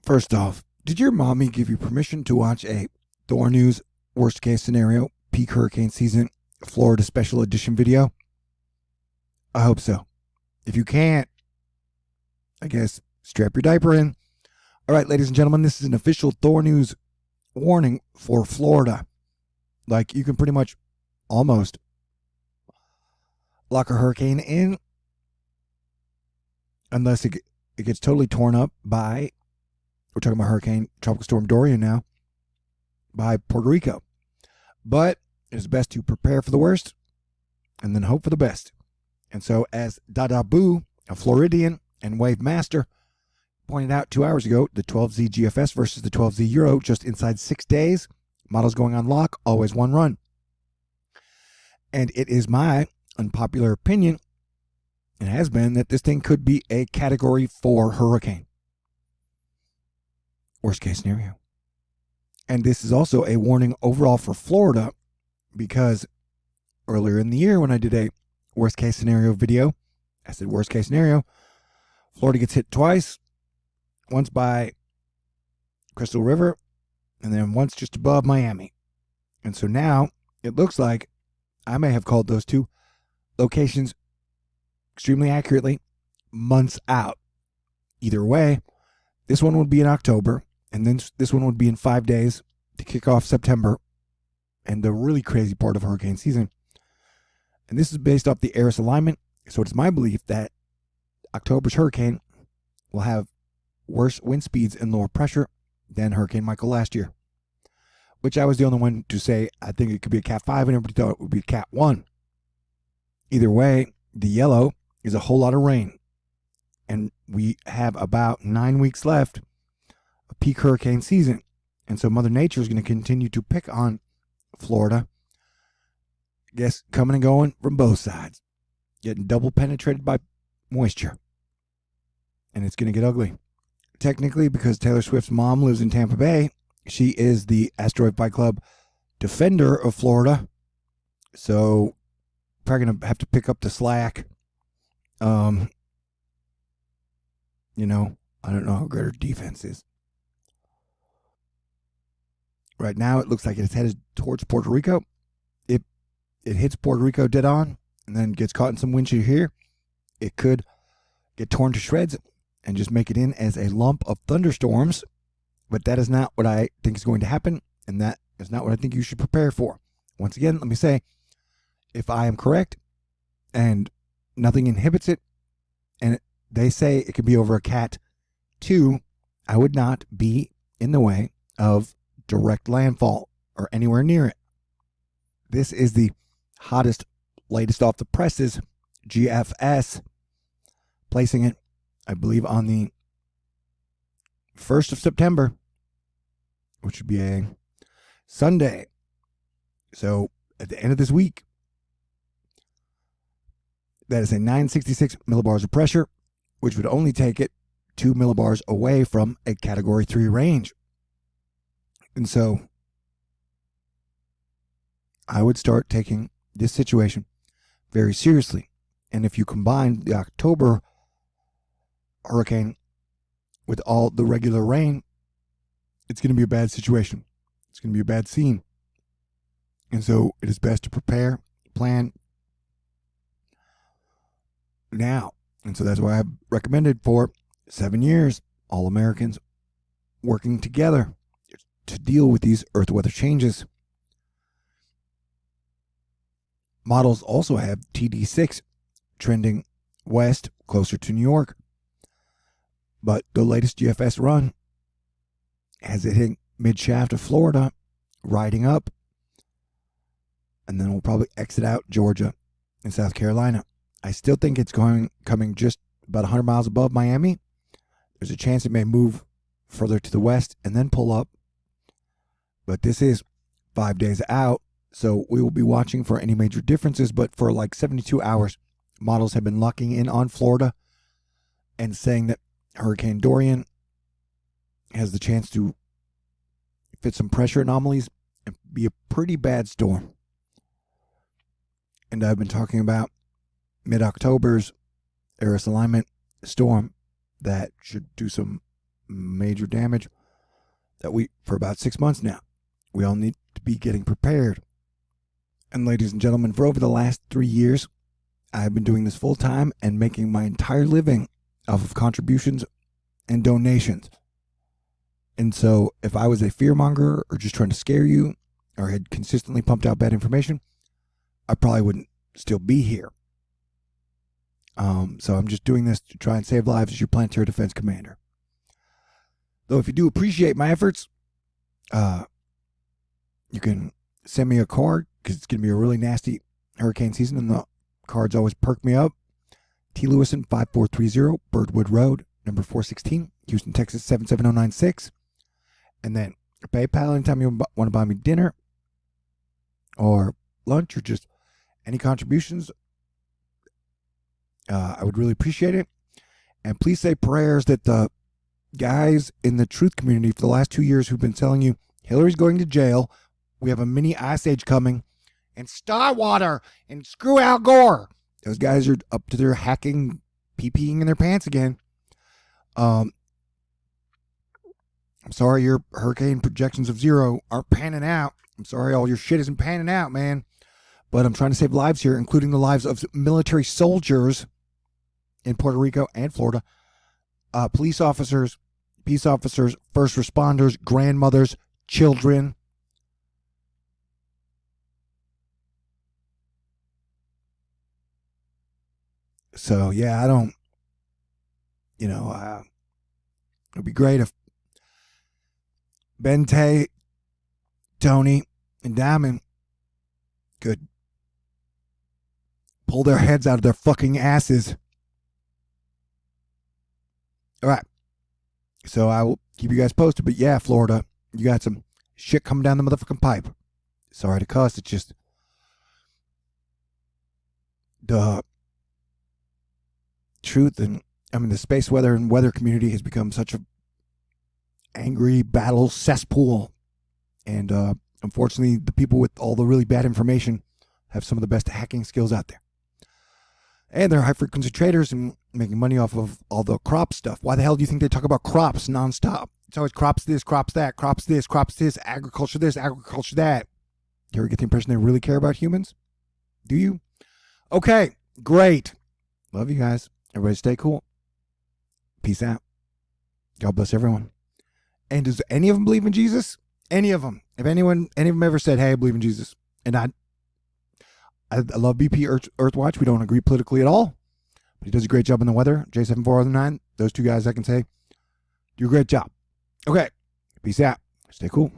First off, did your mommy give you permission to watch a THORnews worst case scenario peak hurricane season Florida special edition video? I hope so. If you can't, I guess strap your diaper in. All right, ladies and gentlemen, this is an official THORnews warning for Florida. Like, you can pretty much almost lock a hurricane in unless it gets totally torn up by, we're talking about Hurricane Tropical Storm Dorian now, by Puerto Rico. But it's best to prepare for the worst and then hope for the best. And so, as Dada Boo, a Floridian and wave master, pointed out 2 hours ago, the 12Z GFS versus the 12Z Euro just inside 6 days. Models going on lock, always one run. And it is my unpopular opinion, it has been, that this thing could be a Category 4 hurricane. Worst case scenario. And this is also a warning overall for Florida, because earlier in the year when I did a worst case scenario video, I said worst case scenario, Florida gets hit twice, once by Crystal River and then once just above Miami. And so now it looks like I may have called those two locations extremely accurately months out. Either way, this one would be in October, and then this one would be in 5 days to kick off September and the really crazy part of hurricane season. And this is based off the Eris alignment, so it's my belief that October's hurricane will have worse wind speeds and lower pressure than Hurricane Michael last year, which I was the only one to say I think it could be a Cat 5, and everybody thought it would be a Cat 1. Either way, the yellow is a whole lot of rain, and we have about 9 weeks left of peak hurricane season. And so Mother Nature is going to continue to pick on Florida, I guess, coming and going from both sides, getting double penetrated by moisture. And it's going to get ugly. Technically, because Taylor Swift's mom lives in Tampa Bay, she is the Asteroid Fight Club defender of Florida. So probably going to have to pick up the slack. I don't know how good her defense is. Right now, it looks like it's headed towards Puerto Rico. If it hits Puerto Rico dead on and then gets caught in some wind shear here, it could get torn to shreds and just make it in as a lump of thunderstorms. But that is not what I think is going to happen, and that is not what I think you should prepare for. Once again, let me say, if I am correct and nothing inhibits it, and they say it could be over a Cat 2, I would not be in the way of direct landfall or anywhere near it. This is the hottest, latest off the presses GFS, placing it, I believe, on the 1st of September, which would be a Sunday. So at the end of this week, that is a 966 millibars of pressure, which would only take it 2 millibars away from a Category 3 range. And so I would start taking this situation very seriously. And if you combine the October hurricane with all the regular rain, it's going to be a bad situation. It's going to be a bad scene. And so it is best to prepare, plan now. And so that's why I've recommended for 7 years, all Americans working together to deal with these earth weather changes. Models also have TD6 trending west, closer to New York. But the latest GFS run has it hitting mid-shaft of Florida, riding up, and then we'll probably exit out Georgia and South Carolina. I still think it's coming just about 100 miles above Miami. There's a chance it may move further to the west and then pull up. But this is 5 days out, so we will be watching for any major differences. But for like 72 hours, models have been locking in on Florida and saying that Hurricane Dorian has the chance to fit some pressure anomalies and be a pretty bad storm. And I've been talking about mid-October's Eris alignment storm that should do some major damage that for about 6 months now, we all need to be getting prepared. And ladies and gentlemen, for over the last 3 years, I've been doing this full time and making my entire living off of contributions and donations. And so if I was a fearmonger or just trying to scare you or had consistently pumped out bad information, I probably wouldn't still be here. So I'm just doing this to try and save lives as your planetary defense commander. Though if you do appreciate my efforts, you can send me a card because it's going to be a really nasty hurricane season and the cards always perk me up. T. Lewison 5430 Birdwood Road, number 416, Houston, Texas 77096. And then PayPal anytime you want to buy me dinner or lunch or just any contributions. I would really appreciate it. And please say prayers that the guys in the truth community for the last 2 years who've been telling you Hillary's going to jail, we have a mini ice age coming, and Starwater and screw Al Gore. Those guys are up to their hacking, pee-peeing in their pants again. I'm sorry your hurricane projections of 0 aren't panning out. I'm sorry all your shit isn't panning out, man. But I'm trying to save lives here, including the lives of military soldiers in Puerto Rico and Florida, police officers, peace officers, first responders, grandmothers, children. So, yeah, I don't, it'd be great if Bente, Tony, and Diamond could pull their heads out of their fucking asses. All right. So I will keep you guys posted. But yeah, Florida, you got some shit coming down the motherfucking pipe. Sorry to cuss. It's just the truth. And I mean, the space weather and weather community has become such a angry battle cesspool. And unfortunately, the people with all the really bad information have some of the best hacking skills out there. And they're high-frequency traders and making money off of all the crop stuff. Why the hell do you think they talk about crops nonstop? It's always crops this, crops that, crops this, agriculture this, agriculture that. You ever get the impression they really care about humans? Do you? Okay, great. Love you guys. Everybody stay cool. Peace out. God bless everyone. And does any of them believe in Jesus? Any of them. If any of them ever said, hey, I believe in Jesus. And I love BP Earthwatch. We don't agree politically at all. But he does a great job on the weather. J7409. Those two guys I can say do a great job. Okay. Peace out. Stay cool.